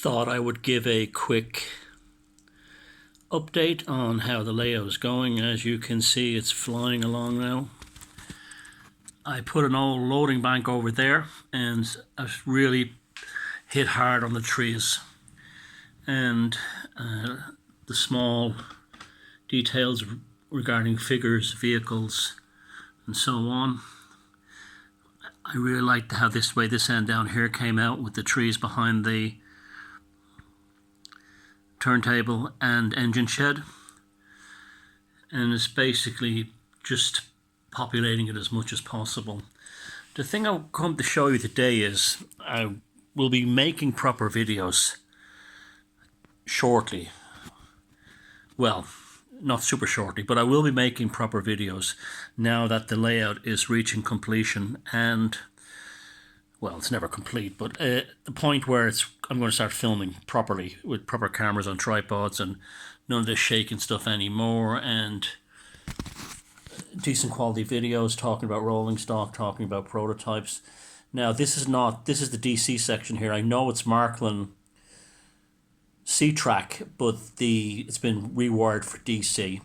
thought I would give a quick update on how the layout is going. As you can see, it's flying along now. I put an old loading bank over there and I've really hit hard on the trees and the small details regarding figures, vehicles and so on. I really liked how this end down here came out with the trees behind the turntable and engine shed, and it's basically just populating it as much as possible. The thing I've come to show you today is I will be making proper videos shortly. Well, not super shortly, but I will be making proper videos now that the layout is reaching completion. And well, it's never complete, but the point where I'm going to start filming properly with proper cameras on tripods and none of this shaking stuff anymore, and decent quality videos talking about rolling stock, talking about prototypes. Now this is the DC section here. I know it's Märklin C-track, but it's been rewired for DC,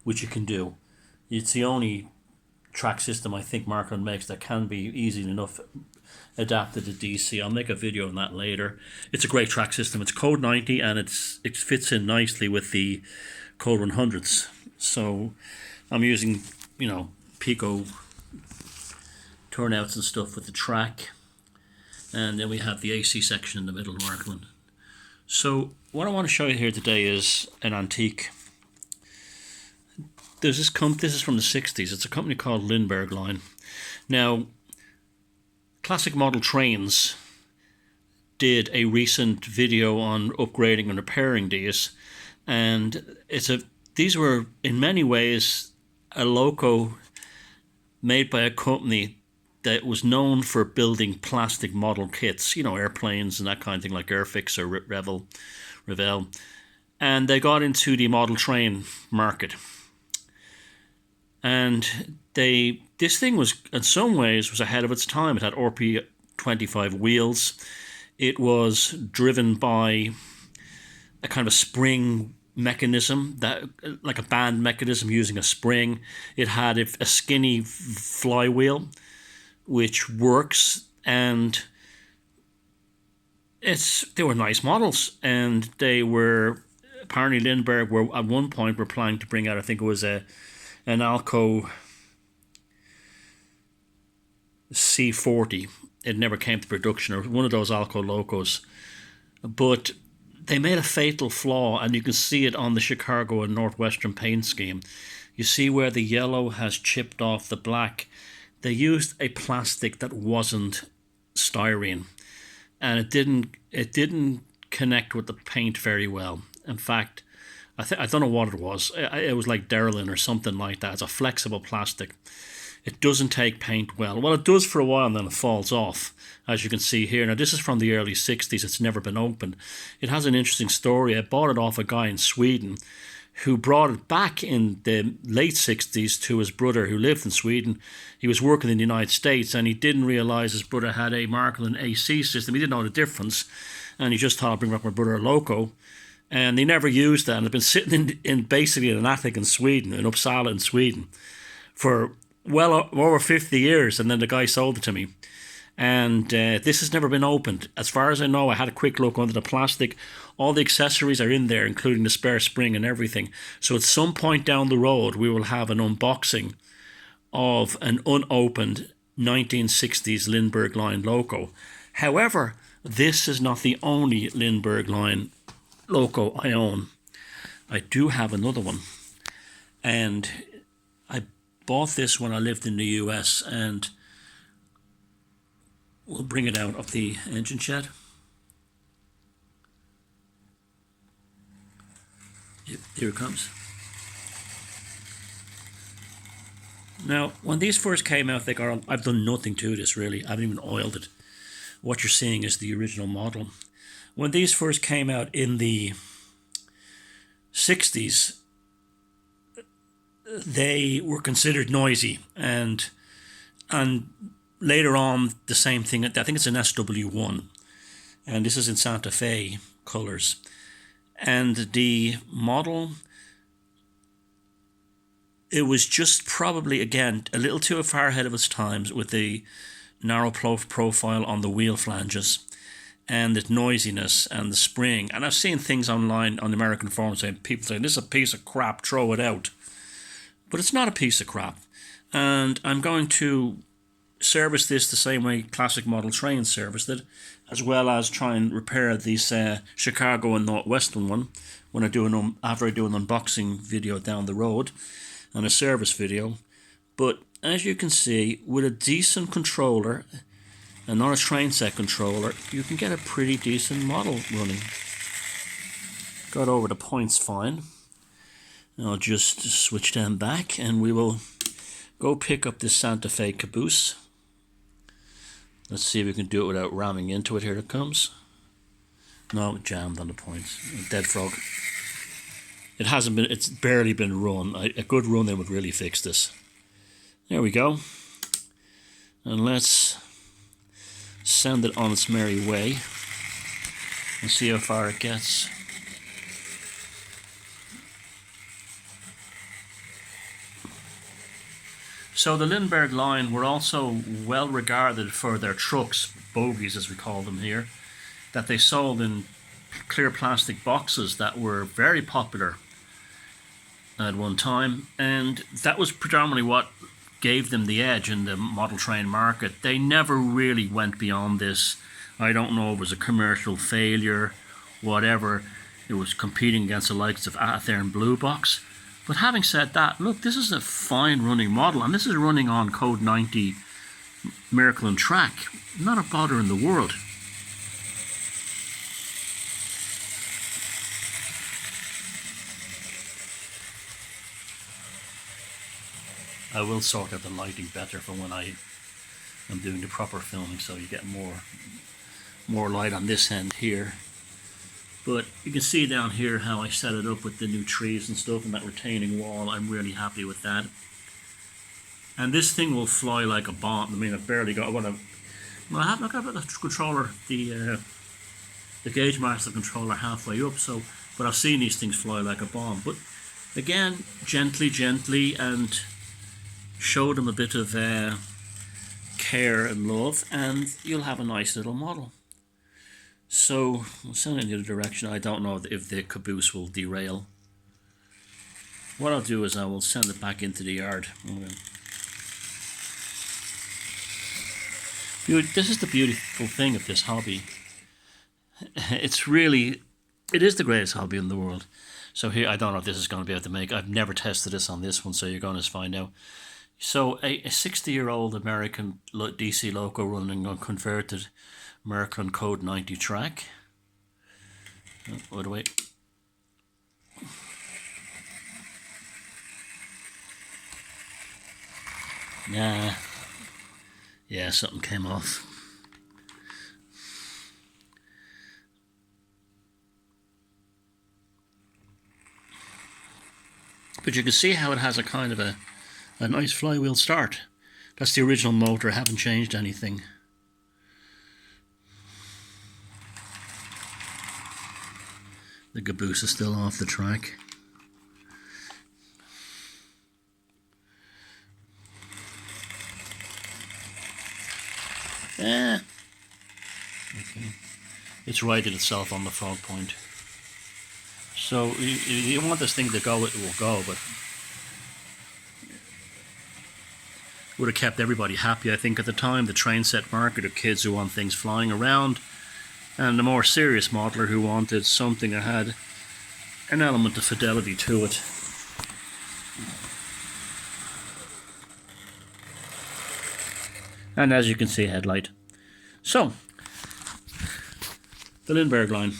which you can do. It's the only track system I think Märklin makes that can be easy enough adapted to DC. I'll make a video on that later. It's a great track system. It's code 90 and it fits in nicely with the code 100s. So I'm using, Pico turnouts and stuff with the track. And then we have the AC section in the middle of Märklin. So what I want to show you here today is an antique. This is from the 60s. It's a company called Lindberg Line. Now, Classic Model Trains did a recent video on upgrading and repairing these, and these were in many ways a loco made by a company that was known for building plastic model kits, airplanes and that kind of thing, like Airfix or Revell, and they got into the model train market. And this thing was, in some ways, was ahead of its time. It had RP25 wheels. It was driven by a kind of a spring mechanism, like a band mechanism using a spring. It had a skinny flywheel, which works, and they were nice models. And they were, apparently Lindberg were at one point were planning to bring out, I think it was an Alco C40. It never came to production, or one of those Alco Locos. But they made a fatal flaw, and you can see it on the Chicago and Northwestern paint scheme. You see where the yellow has chipped off the black. They used a plastic that wasn't styrene, and it didn't connect with the paint very well. In fact, I don't know what it was. It was like Derlin or something like that. It's a flexible plastic. It doesn't take paint well. Well, it does for a while, and then it falls off, as you can see here. Now, this is from the early 60s. It's never been opened. It has an interesting story. I bought it off a guy in Sweden who brought it back in the late 60s to his brother who lived in Sweden. He was working in the United States, and he didn't realize his brother had a Märklin AC system. He didn't know the difference, and he just thought, I'd bring back my brother a Loco. And they never used that, and they've been sitting in basically in an attic in Sweden, in Uppsala in Sweden, for well over 50 years, and then the guy sold it to me. And this has never been opened. As far as I know, I had a quick look under the plastic. All the accessories are in there, including the spare spring and everything. So at some point down the road, we will have an unboxing of an unopened 1960s Lindberg Line Loco. However, this is not the only Lindberg Line Loco I own. I do have another one, and I bought this when I lived in the US, and we'll bring it out of the engine shed. Yep, here it comes. Now, when these first came out, I've done nothing to this really. I haven't even oiled it. What you're seeing is the original model. When these first came out in the 60s, they were considered noisy, and later on the same thing. I think it's an SW1, and this is in Santa Fe colours. And the model, it was just probably, again, a little too far ahead of its times with the narrow profile on the wheel flanges and the noisiness and the spring. And I've seen things online on the American forums saying, people saying, this is a piece of crap, throw it out. But it's not a piece of crap. And I'm going to service this the same way classic model trains serviced it, as well as try and repair this Chicago and Northwestern one when I do after I do an unboxing video down the road and a service video. But as you can see, with a decent controller and not a train set controller, you can get a pretty decent model running. Got over the points fine. I'll just switch them back and we will go pick up this Santa Fe caboose. Let's see if we can do it without ramming into it. Here it comes. No, it jammed on the points. Dead frog. It hasn't been, it's barely been run. A good run then would really fix this. There we go. And let's send it on its merry way and see how far it gets. So the Lindberg Line were also well regarded for their trucks, bogies as we call them here, that they sold in clear plastic boxes that were very popular at one time, and that was predominantly what gave them the edge in the model train market. They never really went beyond this. I don't know if it was a commercial failure, whatever. It was competing against the likes of Athean Blue Box. But having said that, look, this is a fine running model, and this is running on code 90 Märklin track. Not a bother in the world. I will sort out the lighting better for when I am doing the proper filming, so you get more light on this end here. But you can see down here how I set it up with the new trees and stuff and that retaining wall. I'm really happy with that. And this thing will fly like a bomb. I mean, I've barely got what I haven't got the controller, the gauge master controller halfway up. So, but I've seen these things fly like a bomb. But again, gently, and show them a bit of care and love, and you'll have a nice little model. So we'll send it in the other direction. I don't know if the caboose will derail. What I'll do is I will send it back into the yard. Okay. This is the beautiful thing of this hobby. It is the greatest hobby in the world. So here, I don't know if this is going to be able to make. I've never tested this on this one, so you're going to find out. So a 60-year-old American DC loco running on converted Märklin code 90 track. Oh, wait. Nah. Yeah, something came off. But you can see how it has a kind of a nice flywheel start. That's the original motor. I haven't changed anything. The caboose is still off the track. Okay. It's righted itself on the frog point. So you want this thing to go, it will go, but would have kept everybody happy. I think at the time, the train set market of kids who want things flying around, and the more serious modeler who wanted something that had an element of fidelity to it. And as you can see, headlight. So, the Lindberg Line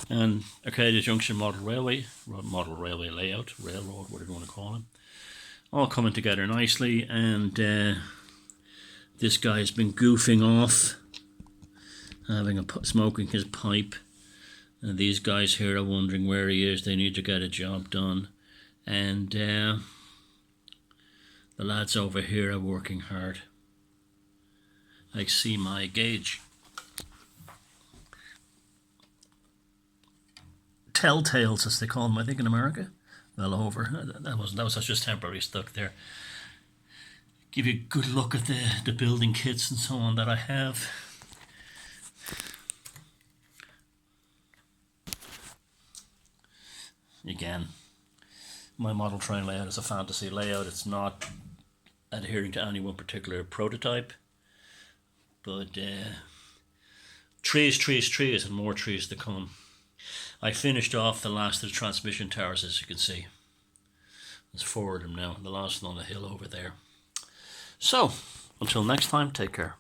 and Arcadia Junction model railway layout, railroad, whatever you want to call it, all coming together nicely. And this guy's been goofing off, smoking his pipe, and these guys here are wondering where he is. They need to get a job done, and the lads over here are working hard. I see my gauge. telltales, as they call them, I think, in America. Well over. That was just temporarily stuck there. Give you a good look at the building kits and so on that I have. Again, my model train layout is a fantasy layout. It's not adhering to any one particular prototype, but trees, and more trees to come. I finished off the last of the transmission towers, as you can see. There's 4 of them now, the last one on the hill over there. So, until next time, take care.